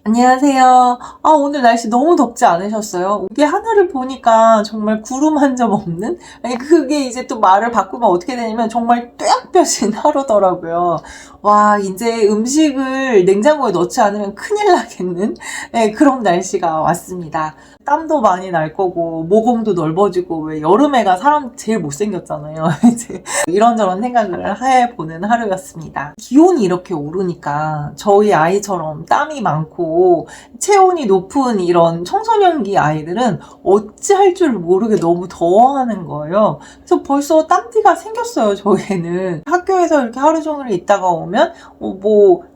안녕하세요. 오늘 날씨 너무 덥지 않으셨어요? 이게 하늘을 보니까 정말 구름 한 점 없는? 아니, 그게 이제 또 말을 바꾸면 어떻게 되냐면 정말 뚜약볕인 하루더라고요. 와, 이제 음식을 냉장고에 넣지 않으면 큰일 나겠는? 네, 그런 날씨가 왔습니다. 땀도 많이 날 거고, 모공도 넓어지고, 왜 여름에가 사람 제일 못생겼잖아요. 이제 이런저런 생각을 해보는 하루였습니다. 기온이 이렇게 오르니까 저희 아이처럼 땀이 많고 체온이 높은 이런 청소년기 아이들은 어찌할 줄 모르게 너무 더워하는 거예요. 그래서 벌써 땀띠가 생겼어요, 저희는. 학교에서 이렇게 하루 종일 있다가 오면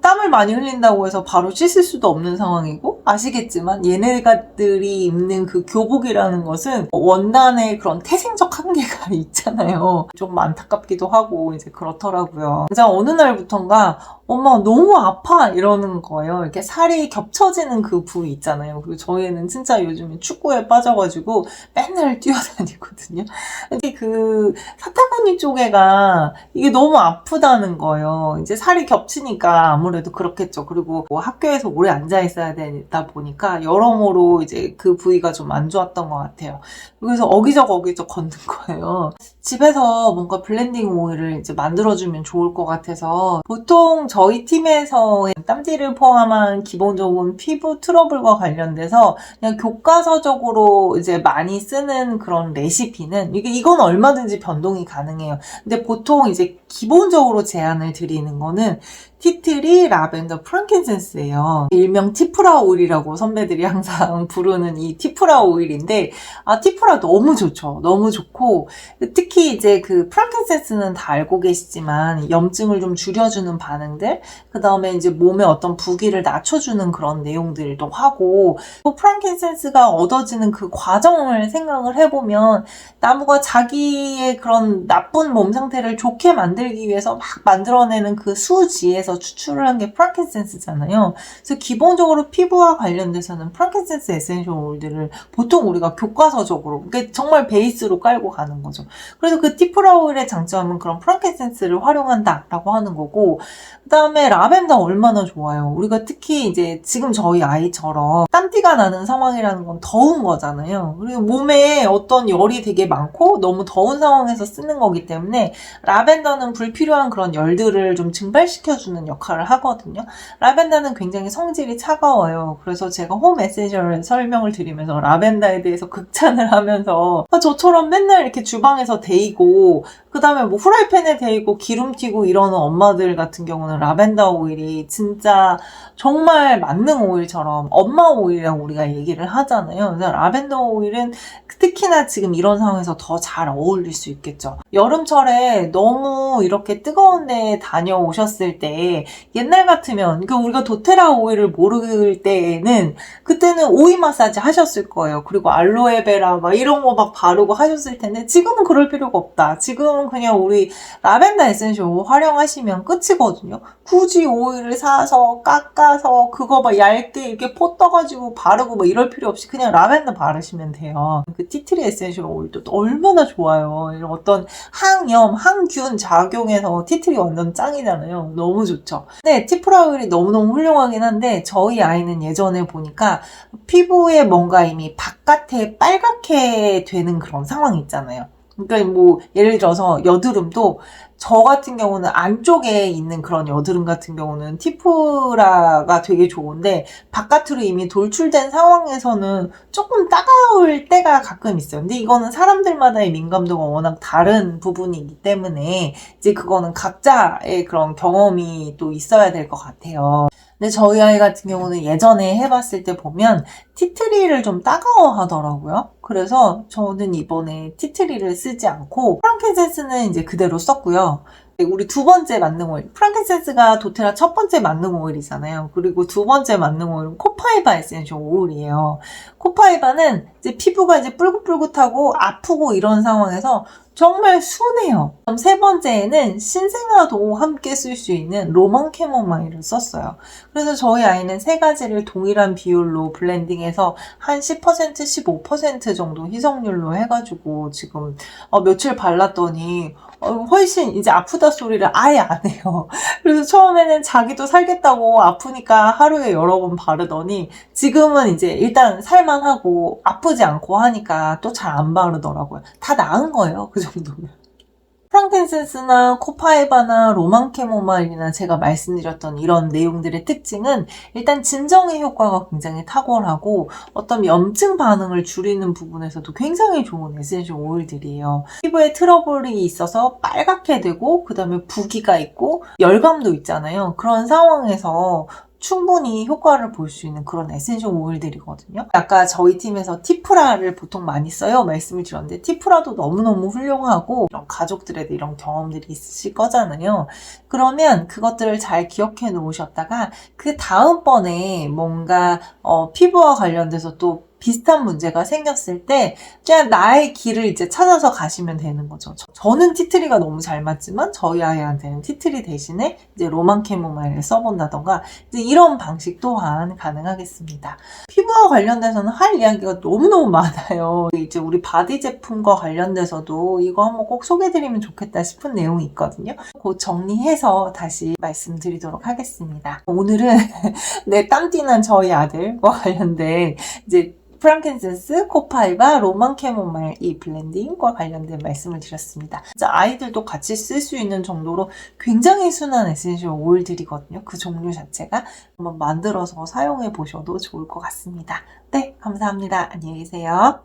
땀을 많이 흘린다고 해서 바로 씻을 수도 없는 상황이고, 아시겠지만 얘네들이 입는 그 교복이라는 것은 원단의 그런 태생적 한계가 있잖아요. 좀 안타깝기도 하고 이제 그렇더라고요. 그래서 어느 날부턴가 엄마 너무 아파 이러는 거예요. 이렇게 살이 겹쳐지는 그 부위 있잖아요. 그리고 저희는 진짜 요즘에 축구에 빠져가지고 맨날 뛰어다니거든요. 근데 그 사타구니 쪽에가 이게 너무 아프다는 거예요. 이제 살이 겹치니까 아무래도 그렇겠죠. 그리고 뭐 학교에서 오래 앉아 있어야 되다 보니까 여러모로 이제 그 부위가 좀 안 좋았던 것 같아요. 그래서 어기적 걷는 거예요. 집에서 뭔가 블렌딩 오일을 이제 만들어주면 좋을 것 같아서, 보통 저희 팀에서 땀띠를 포함한 기본적인 피부 트러블과 관련돼서 그냥 교과서적으로 이제 많이 쓰는 그런 레시피는 이건 얼마든지 변동이 가능해요. 근데 보통 이제 기본적으로 제안을 드리는 거는 티트리, 라벤더, 프랑킨센스예요. 일명 티프라 오일이라고 선배들이 항상 부르는 이 티프라 오일인데, 티프라 너무 좋죠. 너무 좋고, 특히 이제 그 프랑킨센스는 다 알고 계시지만 염증을 좀 줄여주는 반응들, 그 다음에 이제 몸에 어떤 부기를 낮춰주는 그런 내용들도 하고, 또 프랑킨센스가 얻어지는 그 과정을 생각을 해보면 나무가 자기의 그런 나쁜 몸 상태를 좋게 만들기 위해서 막 만들어내는 그 수지에서 추출을 한 게 프랑킨센스잖아요. 그래서 기본적으로 피부와 관련돼서는 프랑킨센스 에센셜 오일들을 보통 우리가 교과서적으로, 그게 정말 베이스로 깔고 가는 거죠. 그래서 그 티프라 오일의 장점은 그런 프랑킨센스를 활용한다라고 하는 거고, 그 다음에 라벤더 얼마나 좋아요. 우리가 특히 이제 지금 저희 아이처럼 땀띠가 나는 상황이라는 건 더운 거잖아요. 그리고 몸에 어떤 열이 되게 많고 너무 더운 상황에서 쓰는 거기 때문에 라벤더는 불필요한 그런 열들을 좀 증발시켜주는 역할을 하거든요. 라벤더는 굉장히 성질이 차가워요. 그래서 제가 홈 에센셜 설명을 드리면서 라벤더에 대해서 극찬을 하면서, 저처럼 맨날 이렇게 주방에서 데이고 그 다음에 뭐 후라이팬에 데이고 기름 튀고 이러는 엄마들 같은 경우는 라벤더 오일이 진짜 정말 만능 오일처럼 엄마 오일이라고 우리가 얘기를 하잖아요. 그래서 라벤더 오일은 특히나 지금 이런 상황에서 더 잘 어울릴 수 있겠죠. 여름철에 너무 이렇게 뜨거운 데 다녀오셨을 때, 옛날 같으면, 그러니까 우리가 도테라 오일을 모를 때에는 그때는 오일 마사지 하셨을 거예요. 그리고 알로에베라 막 이런 거 막 바르고 하셨을 텐데, 지금은 그럴 필요가 없다. 지금은 그냥 우리 라벤더 에센셜 오일 활용하시면 끝이거든요. 굳이 오일을 사서 깎아서 그거 막 얇게 이렇게 포 떠가지고 바르고 막 이럴 필요 없이 그냥 라벤더 바르시면 돼요. 그 티트리 에센셜 오일도 얼마나 좋아요. 이런 어떤 항염, 항균 작용해서 티트리 완전 짱이잖아요. 너무 좋죠. 네, 티프라 오일이 너무너무 훌륭하긴 한데, 저희 아이는 예전에 보니까 피부에 뭔가 이미 바깥에 빨갛게 되는 그런 상황이 있잖아요. 그러니까 뭐 예를 들어서 여드름도, 저 같은 경우는 안쪽에 있는 그런 여드름 같은 경우는 티프라가 되게 좋은데, 바깥으로 이미 돌출된 상황에서는 조금 따가울 때가 가끔 있어요. 근데 이거는 사람들마다의 민감도가 워낙 다른 부분이기 때문에 이제 그거는 각자의 그런 경험이 또 있어야 될 것 같아요. 근데 저희 아이 같은 경우는 예전에 해봤을 때 보면 티트리를 좀 따가워 하더라고요. 그래서 저는 이번에 티트리를 쓰지 않고 프랑킨센스는 이제 그대로 썼고요. 우리 두 번째 만능 오일, 프랑킨센스가 도테라 첫 번째 만능 오일이잖아요. 그리고 두 번째 만능 오일은 코파이바 에센셜 오일이에요. 코파이바는 이제 피부가 이제 뿔긋뿔긋하고 아프고 이런 상황에서 정말 순해요. 그럼 세 번째에는 신생아도 함께 쓸 수 있는 로망 캐모마일을 썼어요. 그래서 저희 아이는 세 가지를 동일한 비율로 블렌딩해서 한 10%, 15% 정도 희석률로 해가지고 지금 며칠 발랐더니 훨씬 이제 아프다 소리를 아예 안 해요. 그래서 처음에는 자기도 살겠다고 아프니까 하루에 여러 번 바르더니 지금은 이제 일단 살만하고 아프지 않고 하니까 또 잘 안 바르더라고요. 다 나은 거예요. 그 정도면. 프랑켄센스나 코파에바나 로만 캐모마일이나 제가 말씀드렸던 이런 내용들의 특징은 일단 진정의 효과가 굉장히 탁월하고 어떤 염증 반응을 줄이는 부분에서도 굉장히 좋은 에센셜 오일들이에요. 피부에 트러블이 있어서 빨갛게 되고 그 다음에 부기가 있고 열감도 있잖아요. 그런 상황에서 충분히 효과를 볼 수 있는 그런 에센셜 오일들이거든요. 아까 저희 팀에서 티프라를 보통 많이 써요 말씀을 드렸는데 티프라도 너무너무 훌륭하고 이런 가족들에도 이런 경험들이 있으실 거잖아요. 그러면 그것들을 잘 기억해 놓으셨다가 그 다음번에 뭔가 피부와 관련돼서 또 비슷한 문제가 생겼을 때 그냥 나의 길을 이제 찾아서 가시면 되는 거죠. 저는 티트리가 너무 잘 맞지만 저희 아이한테는 티트리 대신에 이제 로만 캐모마일을 써본다던가 이제 이런 방식 또한 가능하겠습니다. 피부와 관련돼서는 할 이야기가 너무너무 많아요. 이제 우리 바디 제품과 관련돼서도 이거 한번 꼭 소개해드리면 좋겠다 싶은 내용이 있거든요. 곧 정리해서 다시 말씀드리도록 하겠습니다. 오늘은 네, 땀띠난 저희 아들과 관련된 이제 프랑켄센스, 코파이바, 로만 캐모마일 이 블렌딩과 관련된 말씀을 드렸습니다. 진짜 아이들도 같이 쓸 수 있는 정도로 굉장히 순한 에센셜 오일들이거든요. 그 종류 자체가 한번 만들어서 사용해 보셔도 좋을 것 같습니다. 네, 감사합니다. 안녕히 계세요.